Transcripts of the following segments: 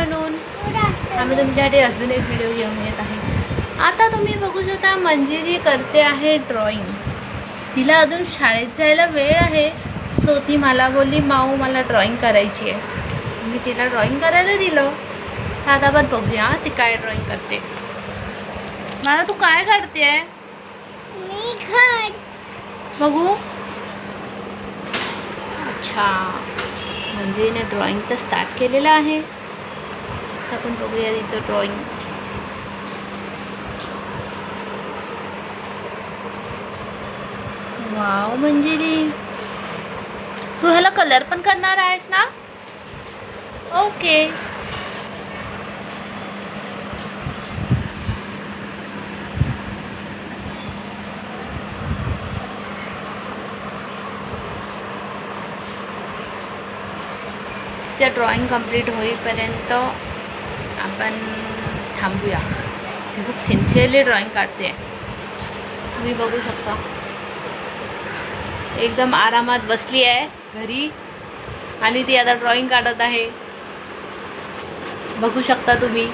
Afternoon. आम्ही तुमच्यासाठी अजून एक व्हिडिओ घेऊन येत आहे. आता तुम्ही बघू शकता मंजिरी करते आहे ड्रॉइंग. तिला अजून शाळेत जायला वेळ आहे. सो ती मला बोलली माऊ मला ड्रॉइंग करायची आहे. मी तिला ड्रॉइंग करायला दिलं. आता आपण बघूया ती काय ड्रॉइंग करते. मला तू काय करते? मी घर बघू. अच्छा, म्हणजे हिने ड्रॉइंग तर स्टार्ट केलेलं आहे. तर आपण बघूया तिचं ड्रॉइंग. वाव मंजिरी, तू ह्याला कलर पण करणार आहेस ना? ओके. तिचं ड्रॉइंग कंप्लीट होईपर्यंत आपण थांबूया. ती खूप सिन्सिअरली ड्रॉइंग काढते. तुम्ही बघू शकता एकदम आरामात बसली आहे घरी आणि ती आता ड्रॉइंग काढत आहे. बघू शकता तुम्ही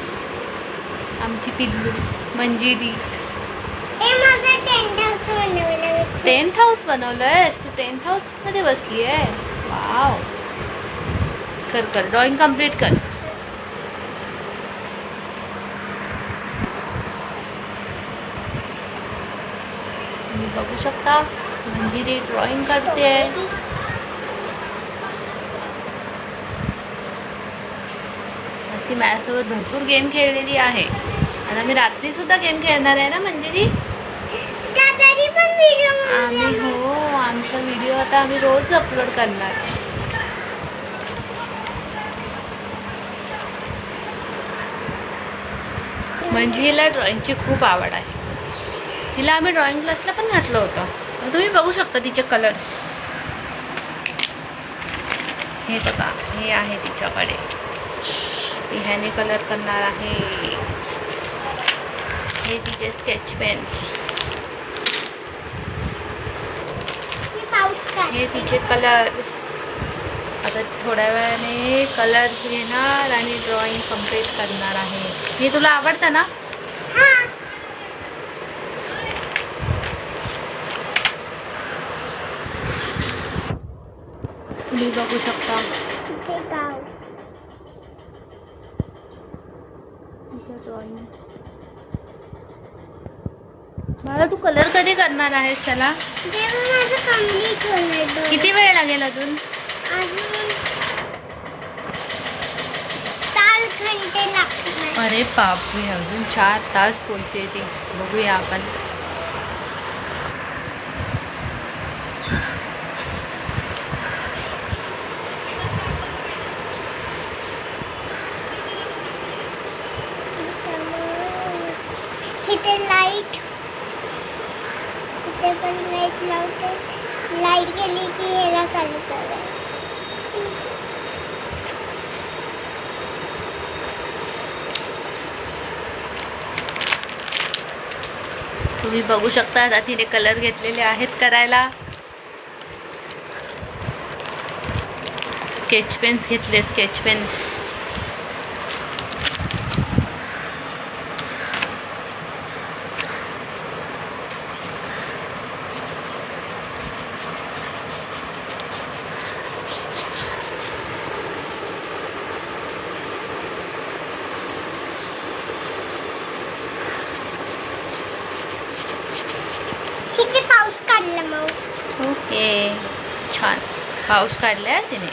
आमची पिल्लू मंजिरी. टेंट हाऊस बनवलंयस तू? टेंट हाऊस मध्ये बसली आहे. वाव. कर कर ड्रॉइंग कंप्लीट कर. तुम्ही बघू शकता मंजिरी ड्रॉइंग करते आहे. ती माझ्यासोबत भरपूर गेम खेळलेली आहे. आता मी रात्री सुद्धा गेम खेळणार आहे ना मंजिरी. आम्ही हो, आमचा व्हिडिओ आता आम्ही रोज अपलोड करणार. मंजिरीला ड्रॉइंगची खूप आवड आहे. तिला आम्ही ड्रॉइंग क्लासला पण घातलं होतं. तुम्ही बघू शकता तिचे कलर्स. हे बघा, हे आहे तिच्याकडे. ती ह्याने कलर करणार आहे. हे तिचे स्केच पेन्स. हे तिचे कलर्स. आता थोड्या वेळाने कलर्स घेणार आणि ड्रॉइंग कंप्लीट करणार आहे. हे तुला आवडतं ना? तुम्ही बघू शकता ड्रॉइंग. मला तू कलर कधी करणार आहेस त्याला? किती वेळ लागेल अजून? 4 घंटे लागतील. अरे बापरे, अजून 4 तास बोलते ती. बघूया आपण. इथे लाईट, इथे पण लाईट लावते. लाईट गेली की ह्याला चालू करायचं. तुम्ही बघू शकता आता तिने कलर घेतलेले आहेत करायला. स्केच पेन्स घेतले, स्केच पेन्स. इथे पाऊस काढला मग. ओके, छान पाऊस काढलाय तिने.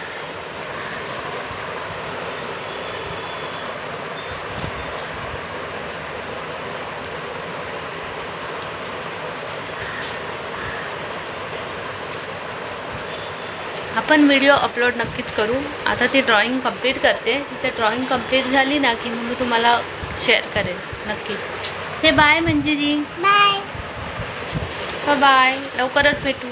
आपण व्हिडिओ अपलोड नक्कीच करू. आता ती ड्रॉइंग कंप्लीट करते. तिचं ड्रॉइंग कंप्लीट झाली ना की मग मी तुम्हाला शेअर करेन नक्की. से बाय मंजिरी. बाय. बाय, लवकरच भेटू.